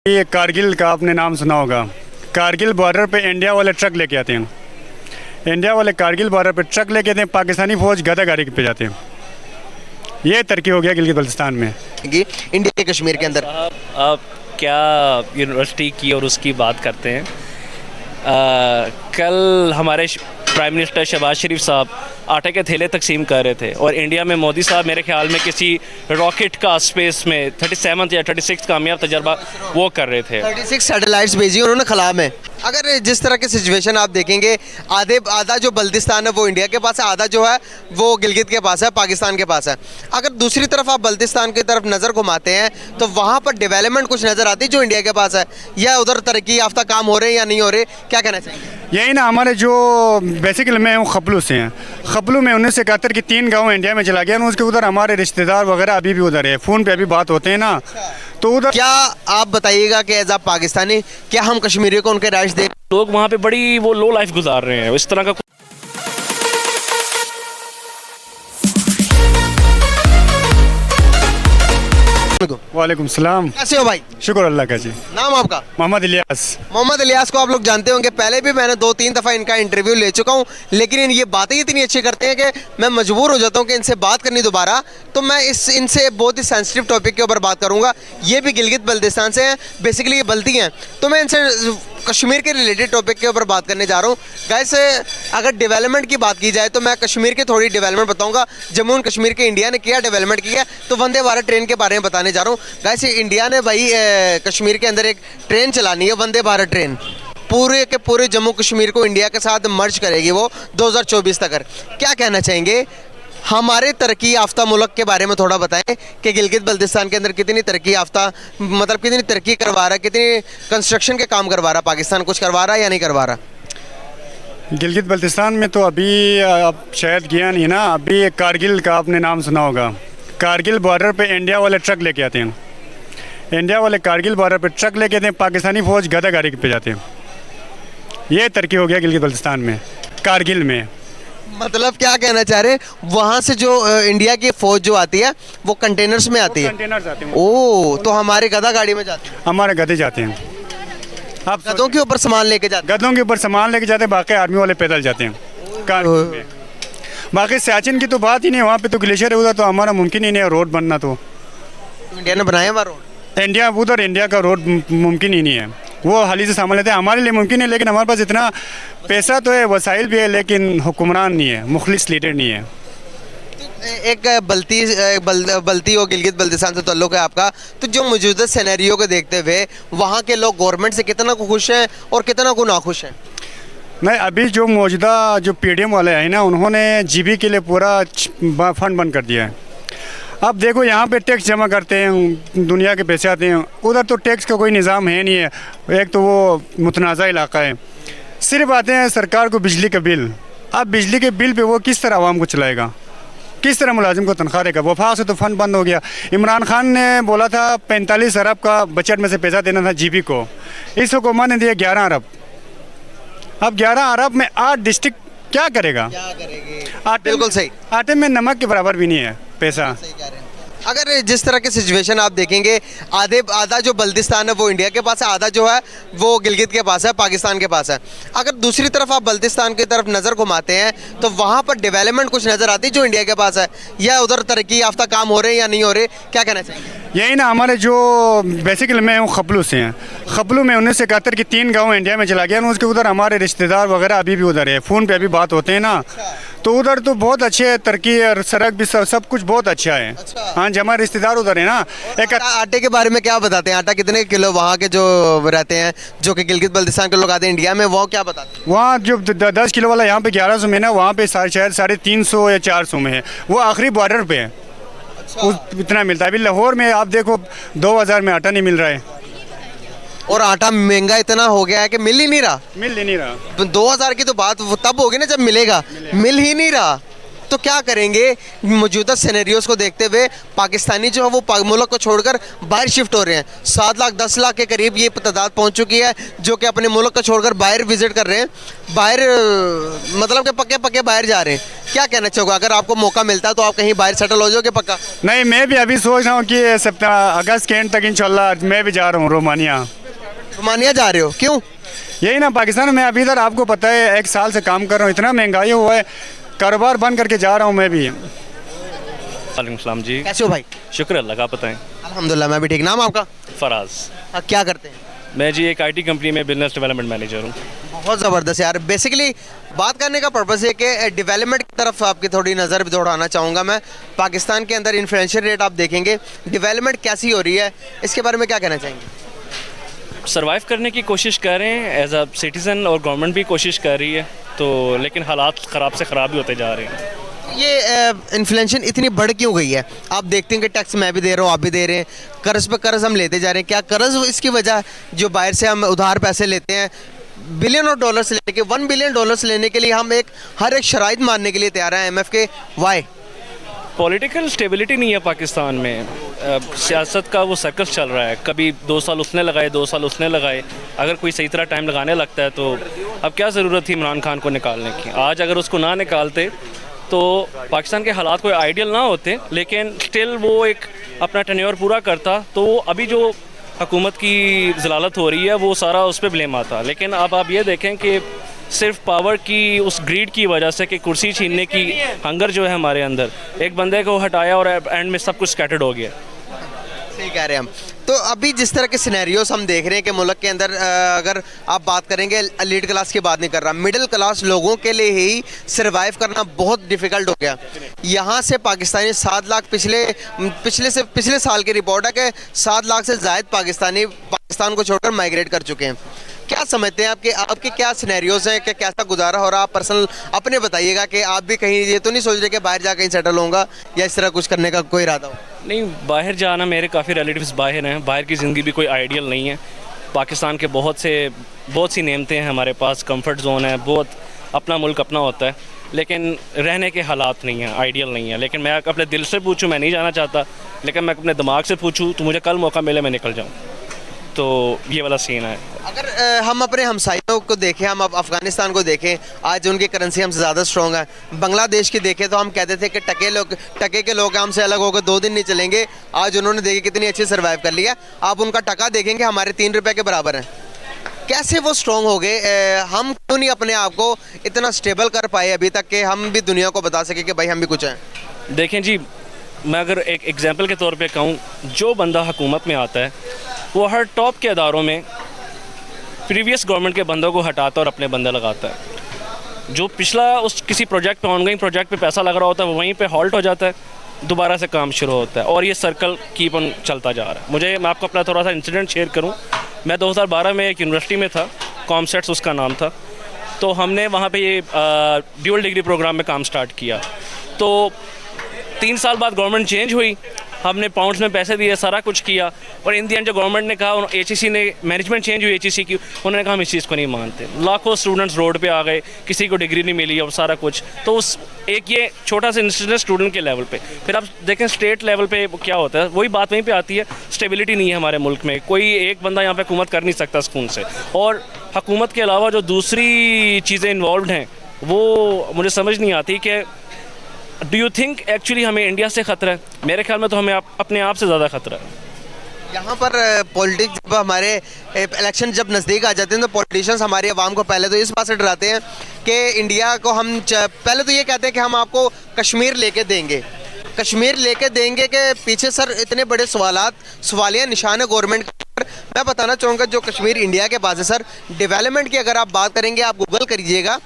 ये कारगिल का आपने नाम सुना होगा। कारगिल बॉर्डर पे इंडिया वाले ट्रक लेके आते हैं। इंडिया वाले कारगिल बॉर्डर पे ट्रक लेके आते हैं, पाकिस्तानी फौज गदा गाड़ी पे जाते हैं। ये तरक्की हो गया गिलगित बल्तिस्तान में कि इंडिया के कश्मीर के अंदर। आप क्या यूनिवर्सिटी की और उसकी बात करते हैं। कल हमारे प्राइम मिनिस्टर शहबाज शरीफ साहब आटे के थैले तकसीम कर रहे थे और इंडिया में मोदी साहब मेरे ख्याल में किसी रॉकेट का स्पेस में 37 या 36 कामयाब तजर्बा वो कर रहे थे। 36 सैटेलाइट्स भेजी उन्होंने खला में। अगर जिस तरह की सिचुएशन आप देखेंगे, आधा जो बल्तिस्तान है वो इंडिया के पास है, आधा जो है वो गिलगित के पास है, पाकिस्तान के पास है। अगर दूसरी तरफ आप बल्तिस्तान की तरफ नज़र घुमाते हैं तो वहाँ पर डेवलपमेंट कुछ नज़र आती है जो इंडिया के पास है, या उधर तरक्की याफ्ता चाहिए काम हो रहे हैं या नहीं हो रहे, क्या कहना चाहिए? यही ना, हमारे जो बेसिकली मैं हूँ खपलू से हैं। खपलू में 1971 की 3 गाँव इंडिया में चला गया ना, उसके उधर हमारे रिश्तेदार वगैरह अभी भी उधर है, फ़ोन पे अभी बात होते हैं ना, तो उधर। क्या आप बताइएगा कि एज आ पाकिस्तानी क्या हम कश्मीरी को उनके राइट्स दे? लोग वहाँ पे बड़ी वो लो लाइफ गुजार रहे हैं, इस तरह का वालेकुम सलाम। कैसे हो भाई? शुक्र अल्लाह का जी। नाम आपका? मोहम्मद इलियास। मोहम्मद इलियास को आप लोग जानते होंगे, पहले भी मैंने 2-3 दफ़ा इनका इंटरव्यू ले चुका हूँ, लेकिन ये बातें इतनी अच्छी करते हैं कि मैं मजबूर हो जाता हूँ कि इनसे बात करनी दोबारा। तो मैं इनसे बहुत ही सेंसिटिव टॉपिक के ऊपर बात करूँगा। ये भी गिलगित बल्तिस्तान से हैं, बेसिकली ये बल्ती हैं, तो मैं इनसे कश्मीर के रिलेटेड टॉपिक के ऊपर बात करने जा रहा हूँ। गाइस, अगर डेवलपमेंट की बात की जाए तो मैं कश्मीर की थोड़ी डेवलपमेंट बताऊँगा। जम्मू एंड कश्मीर के इंडिया ने क्या डेवलपमेंट किया, तो वंदे भारत ट्रेन के बारे में बताने जा रहा हूँ। गाइस, इंडिया ने भाई कश्मीर के अंदर एक ट्रेन चलानी है, वंदे भारत ट्रेन, पूरे के पूरे जम्मू कश्मीर को इंडिया के साथ मर्ज करेगी वो 2024 तक। क्या कहना चाहेंगे हमारे तरक्की याफ्ता मुल्क के बारे में? थोड़ा बताएं कि गिलगित बल्तिस्तान के अंदर कितनी तरक्की याफ्ता, मतलब कितनी तरक्की करवा रहा है, कितनी कंस्ट्रक्शन के काम करवा रहा, पाकिस्तान कुछ करवा रहा है या नहीं करवा रहा? गिलगित बल्तिस्तान में तो अभी आप शायद गया नहीं ना। अभी कारगिल का आपने नाम सुना होगा। कारगिल बॉर्डर पे इंडिया वाले ट्रक लेके आते हैं। इंडिया वाले कारगिल बॉर्डर पे ट्रक लेके आते हैं, पाकिस्तानी फौज गदा गाड़ी पे जाते हैं। ये तरक्की हो गया गिलगित बल्तिस्तान में, कारगिल में। मतलब क्या कहना चाह रहे हैं, वहाँ से जो इंडिया की फौज जो आती है वो कंटेनर्स में आती है? कंटेनर्स आते हैं। ओह, तो हमारे गदा गाड़ी में जाती है? हमारे गधे जाते हैं। आप गधों के ऊपर सामान लेके जाते हैं? गधों के ऊपर सामान लेके जाते हैं, बाकी आर्मी वाले पैदल जाते हैं कारगिल में। बाकी सियाचिन की तो बात ही नहीं, वहाँ पे तो ग्लेशियर है, उधर तो हमारा मुमकिन ही नहीं है रोड बनना। तो इंडिया ने बनाया वहाँ रोड? उधर इंडिया का रोड मुमकिन ही नहीं है, वो हाल ही से सामान लेते हैं। हमारे लिए मुमकिन है, लेकिन हमारे पास इतना पैसा तो है, वसाइल भी है, लेकिन हुक्मरान नहीं है, मुखलिस लीडर नहीं है। एक बल्ती और गिलगित बल्तिस्तान से ताल्लुक़ है आपका, तो जो मौजूदा सिनेरियो को देखते हुए वहाँ के लोग गवर्नमेंट से कितना को खुश हैं और कितना को नाखुश हैं? नहीं, अभी जो मौजूदा जो पीडीएम वाले हैं ना, उन्होंने जीबी के लिए पूरा फंड बंद कर दिया है। अब देखो, यहाँ पे टैक्स जमा करते हैं, दुनिया के पैसे आते हैं, उधर तो टैक्स का कोई निज़ाम है नहीं है। एक तो वो मुतनाज़ा इलाका है, सिर्फ आते हैं सरकार को बिजली का बिल। अब बिजली के बिल पे वो किस तरह आवाम को चलाएगा, किस तरह मुलाजिम को तनख्वाह देगा? वफा से तो फंड बंद हो गया। इमरान खान ने बोला था 45 अरब का बजट में से पैसा देना था जीबी को, इस हुकूमत ने दिया 11 अरब। अब 11 अरब में 8 डिस्ट्रिक्ट क्या करेगा? क्या करेंगे? बिल्कुल सही, आटे में नमक के बराबर भी नहीं है पैसा। अगर जिस तरह की सिचुएशन आप देखेंगे, आधा जो बल्तिस्तान है वो इंडिया के पास है, आधा जो है वो गिलगित के पास है, पाकिस्तान के पास है। अगर दूसरी तरफ आप बल्तिस्तान की तरफ नज़र घुमाते हैं तो वहाँ पर डेवलपमेंट कुछ नज़र आती है जो इंडिया के पास है, या उधर तरक्की याफ्ता काम हो रहे हैं या नहीं हो रहे, क्या कहना चाहिए? यही ना, हमारे जो बेसिकली मैं हूँ खपलू से हैं। खपलू में 1971 की 3 गाँव इंडिया में चला गया ना, उसके उधर हमारे रिश्तेदार वगैरह अभी भी उधर है, फ़ोन पे अभी बात होते हैं ना, तो उधर तो बहुत अच्छे है, तरक्की और सड़क भी सब कुछ बहुत अच्छा है। हाँ जी, हमारे रिश्तेदार उधर है ना। एक आटे के बारे में क्या बताते हैं? आटा कितने किलो वहाँ के जो रहते हैं, जो कि गिलगित बल्तिस्तान के लोग आते हैं इंडिया में, वो क्या बताते हैं? वहाँ जो 10 किलो वाला यहाँ पे 1100 में ना, वहाँ पे शायद 350 या 400 में है, वो आखिरी बॉर्डर पे है। इतना मिलता है। अभी लाहौर में आप देखो 2000 में आटा नहीं मिल रहा है, और आटा महंगा इतना हो गया है कि मिल ही नहीं रहा। 2000 की तो बात तब होगी ना जब मिलेगा, मिल ही नहीं रहा। तो क्या करेंगे मौजूदा सिनेरियोस को देखते हुए? पाकिस्तानी जो है वो मुल्क को छोड़कर बाहर शिफ्ट हो रहे हैं। 7 लाख 10 लाख के करीब ये तादाद पहुंच चुकी है जो कि अपने मुल्क को छोड़कर बाहर विजिट कर रहे हैं, बाहर मतलब कि पक्के पक्के बाहर जा रहे हैं। क्या कहना चाहोगे, अगर आपको मौका मिलता है तो आप कहीं बाहर सेटल हो जाओगे पक्का? नहीं, मैं भी अभी सोच रहा हूँ कि अगस्त के एंड तक इंशाल्लाह मैं भी जा रहा हूँ रोमानिया। रोमानिया जा रहे हो, क्यों? यही ना, पाकिस्तान में अभी इधर आपको पता है 1 साल से काम कर रहा हूँ, इतना महंगाई हुआ है, कारोबार बंद करके जा रहा हूँ मैं भी। वालेकुम सलाम जी। कैसे हो भाई? शुक्र अल्लाह का, आप बताएं। अल्हम्दुलिल्लाह मैं भी ठीक। नाम आपका? फराज। क्या करते हैं? मैं जी एक आईटी कंपनी में बिजनेस डेवलपमेंट मैनेजर हूँ। बहुत ज़बरदस्त यार। बेसिकली बात करने का पर्पज़ है कि डेवलपमेंट की तरफ आपकी थोड़ी नज़र भी दौड़ाना चाहूँगा मैं। पाकिस्तान के अंदर इन्फ्लेशन रेट आप देखेंगे, डेवलपमेंट कैसी हो रही है, इसके बारे में क्या कहना चाहेंगे? सर्वाइव करने की कोशिश कर रहे हैं एज अ सिटीज़न, और गवर्नमेंट भी कोशिश कर रही है, तो लेकिन हालात ख़राब से ख़राब ही होते जा रहे हैं। ये इन्फ्लेशन इतनी बढ़ क्यों गई है? आप देखते हैं कि टैक्स मैं भी दे रहा हूँ, आप भी दे रहे हैं, कर्ज पे कर्ज हम लेते जा रहे हैं। क्या कर्ज इसकी वजह जो बाहर से हम उधार पैसे लेते हैं, बिलियन ऑफ डॉलर्स लेने के, $1 बिलियन लेने के लिए हम हर एक शराइत मानने के लिए तैयार हैं IMF के? वाई? पॉलिटिकल स्टेबिलिटी नहीं है पाकिस्तान में। सियासत का वो सर्कस चल रहा है, कभी 2 साल उसने लगाए, 2 साल उसने लगाए। अगर कोई सही तरह टाइम लगाने लगता है तो अब क्या ज़रूरत थी इमरान खान को निकालने की? आज अगर उसको ना निकालते तो पाकिस्तान के हालात कोई आइडियल ना होते, लेकिन स्टिल वो एक अपना टेन्योर पूरा करता, तो अभी जो हुकूमत की ज़लालत हो रही है वो सारा उस पर ब्लेम आता। लेकिन अब आप ये देखें कि सिर्फ पावर की उस ग्रीड की वजह से कि कुर्सी छीनने की हंगर जो है हमारे अंदर, एक बंदे को हटाया और एंड में सब कुछ स्कैटर्ड हो गया। सही कह रहे हैं हम। तो अभी जिस तरह के सिनेरियोस हम देख रहे हैं कि मुल्क के अंदर, अगर आप बात करेंगे, एलीट क्लास की बात नहीं कर रहा, मिडिल क्लास लोगों के लिए ही सर्वाइव करना बहुत डिफ़िकल्ट हो गया। यहाँ से पाकिस्तानी 7 लाख पिछले साल की रिपोर्ट है कि 7 लाख से ज़ायद पाकिस्तानी पाकिस्तान को छोड़कर माइग्रेट कर चुके हैं। क्या समझते हैं आपके क्या सिनेरियोस हैं, कि कैसा गुजारा हो रहा? आप पर्सनल अपने बताइएगा कि आप भी कहीं ये तो नहीं सोच रहे कि बाहर जा कहीं सेटल होऊंगा या इस तरह कुछ करने का कोई इरादा हो? नहीं, बाहर जाना, मेरे काफ़ी रिलेटिव्स बाहर हैं, बाहर की ज़िंदगी भी कोई आइडियल नहीं है। पाकिस्तान के बहुत सी नेमतें हैं हमारे पास, कंफर्ट जोन है, बहुत अपना मुल्क अपना होता है, लेकिन रहने के हालात नहीं हैं, आइडियल नहीं है। लेकिन मैं अपने दिल से पूछूं, मैं नहीं जाना चाहता, लेकिन मैं अपने दिमाग से पूछूं तो मुझे कल मौका मिले मैं निकल जाऊँ, तो ये वाला सीन है। अगर हम अपने हमसायों को देखें, हम अब अफ़गानिस्तान को देखें, आज उनकी करेंसी हमसे ज़्यादा स्ट्रॉन्ग है। बांग्लादेश की देखें तो हम कहते थे कि टके के लोग हमसे अलग होकर 2 दिन नहीं चलेंगे, आज उन्होंने देखे कितनी अच्छी सर्वाइव कर लिया। आप उनका टका देखेंगे हमारे 3 रुपये के बराबर है। कैसे वो स्ट्रॉन्ग हो गए? हम क्यों नहीं अपने आप को इतना स्टेबल कर पाए अभी तक कि हम भी दुनिया को बता सके कि भाई हम भी कुछ हैं? देखें जी, मैं अगर एक एग्जांपल के तौर पे कहूँ, जो बंदा हुकूमत में आता है वो हर टॉप के अदारों में प्रीवियस गवर्नमेंट के बंदों को हटाता और अपने बंदे लगाता है। जो पिछला उस किसी प्रोजेक्ट पे, ऑनगोइंग प्रोजेक्ट पे पैसा लग रहा होता है, वो वहीं पे हॉल्ट हो जाता है, दोबारा से काम शुरू होता है, और ये सर्कल कीप ऑन चलता जा रहा है। मैं आपको अपना थोड़ा सा इंसिडेंट शेयर करूँ। मैं 2012 में एक यूनिवर्सिटी में था, कॉमसेट्स उसका नाम था, तो हमने वहाँ पे ये ड्यूअल डिग्री प्रोग्राम में काम स्टार्ट किया। तो 3 साल बाद गवर्नमेंट चेंज हुई, हमने पाउंड्स में पैसे दिए, सारा कुछ किया, और इन दी एंड जो गवर्नमेंट ने कहा, HEC ने मैनेजमेंट चेंज हुई HEC की, उन्होंने कहा हम इस चीज़ को नहीं मानते। लाखों स्टूडेंट्स रोड पे आ गए, किसी को डिग्री नहीं मिली और सारा कुछ। तो उस एक ये छोटा सा इंसिडेंट स्टूडेंट के लेवल पे, फिर आप देखें स्टेट लेवल पे क्या होता है, वही बात वहीं पे आती है। स्टेबिलिटी नहीं है हमारे मुल्क में, कोई एक बंदा यहाँ पे हुकूमत कर नहीं सकता सुकून से, और हुकूमत के अलावा जो दूसरी चीज़ें इन्वॉल्व हैं वो मुझे समझ नहीं आती कि डू यू थिंक एक्चुअली हमें इंडिया से ख़तरा है? मेरे ख्याल में तो हमें अपने आप से ज़्यादा ख़तरा है। यहाँ पर पॉलिटिक्स, जब हमारे इलेक्शन जब नज़दीक आ जाते हैं तो पॉलिटिशियंस हमारी आवाम को पहले तो इस बात से डराते हैं कि इंडिया को हम पहले तो ये कहते हैं कि हम आपको कश्मीर लेके देंगे के पीछे सर इतने बड़े सवालिया निशान है गवर्नमेंट पर। मैं बताना चाहूँगा जो कश्मीर इंडिया के पास है सर, डेवलपमेंट की अगर आप बात करेंगे, आप गूगल करिएगा,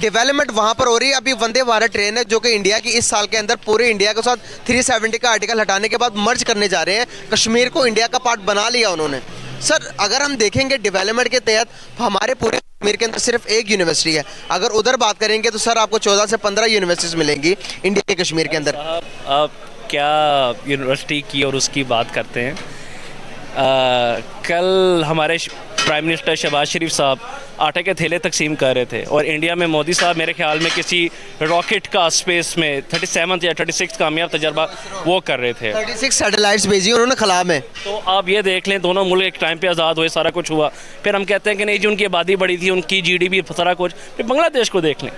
डेवलपमेंट वहाँ पर हो रही है। अभी वंदे भारत ट्रेन है जो कि इंडिया की इस साल के अंदर पूरे इंडिया के साथ 370 का आर्टिकल हटाने के बाद मर्ज करने जा रहे हैं। कश्मीर को इंडिया का पार्ट बना लिया उन्होंने। सर अगर हम देखेंगे डेवलपमेंट के तहत हमारे पूरे कश्मीर के अंदर सिर्फ एक यूनिवर्सिटी है, अगर उधर बात करेंगे तो सर आपको 14 से 15 यूनिवर्सिटीज़ मिलेंगी इंडिया के कश्मीर के अंदर। आप क्या यूनिवर्सिटी की और उसकी बात करते हैं? कल हमारे प्राइम मिनिस्टर शहबाज शरीफ साहब आटे के थैले तकसीम कर रहे थे और इंडिया में मोदी साहब मेरे ख्याल में किसी रॉकेट का स्पेस में 37 या 36 कामयाब तजर्बा वो कर रहे थे। 36 सैटेलाइट्स भेजी उन्होंने खला में। तो आप ये देख लें, दोनों मुल्क एक टाइम पे आज़ाद हुए, सारा कुछ हुआ, फिर हम कहते हैं कि नहीं जी उनकी आबादी बढ़ी थी, उनकी GDP सारा कुछ, फिर बांग्लादेश को देख लें।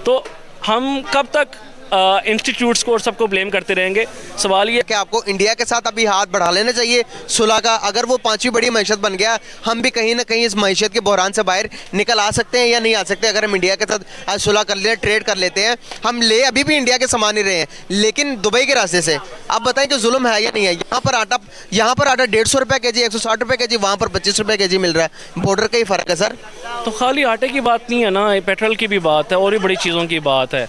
तो हम कब तक इंस्टीट्यूट्स को और सबको ब्लेम करते रहेंगे? सवाल ये कि आपको इंडिया के साथ अभी हाथ बढ़ा लेना चाहिए सुलह का। अगर वो 5वीं बड़ी मैशत बन गया, हम भी कहीं ना कहीं इस मैशत के बहरान से बाहर निकल आ सकते हैं या नहीं आ सकते? अगर हम इंडिया के साथ आज सुलह कर लें, ट्रेड कर लेते हैं, हम ले अभी भी इंडिया के सामान ही रहे हैं लेकिन दुबई के रास्ते से। आप बताएं कि जुल्म है या नहीं है? यहाँ पर आटा 150 रुपये के जी, 160 रुपये के जी, वहाँ पर 25 रुपये के जी मिल रहा है। बॉर्डर का ही फ़र्क है सर। तो खाली आटे की बात नहीं है ना, पेट्रोल की भी बात है और भी बड़ी चीज़ों की बात है।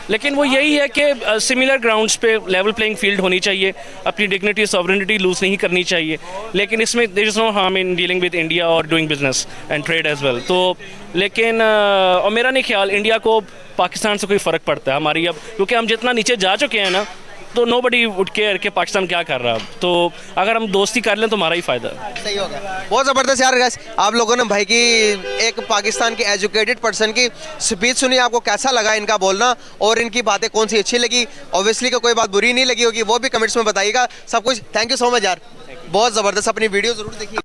लेकिन वो यही है कि सिमिलर ग्राउंड्स पे लेवल प्लेइंग फील्ड होनी चाहिए, अपनी डिग्निटी सॉवरेनिटी लूज़ नहीं करनी चाहिए। लेकिन इसमें there is no harm in dealing with India और doing business and trade as well. तो लेकिन और मेरा नहीं ख्याल इंडिया को पाकिस्तान से कोई फ़र्क पड़ता है हमारी अब, क्योंकि हम जितना नीचे जा चुके हैं ना, तो नोबडी वुड केयर कि पाकिस्तान क्या कर रहा है। तो अगर हम दोस्ती कर लें तो हमारा ही फ़ायदा है। सही होगा। बहुत ज़बरदस्त यार गाइस, आप लोगों ने भाई की एक पाकिस्तान के एजुकेटेड पर्सन की स्पीच सुनी, आपको कैसा लगा इनका बोलना और इनकी बातें कौन सी अच्छी लगी? ऑब्वियसली कोई बात बुरी नहीं लगी होगी, वो भी कमेंट्स में बताइएगा सब कुछ। थैंक यू सो मच यार, बहुत ज़बरदस्त। अपनी वीडियो ज़रूर देखिए।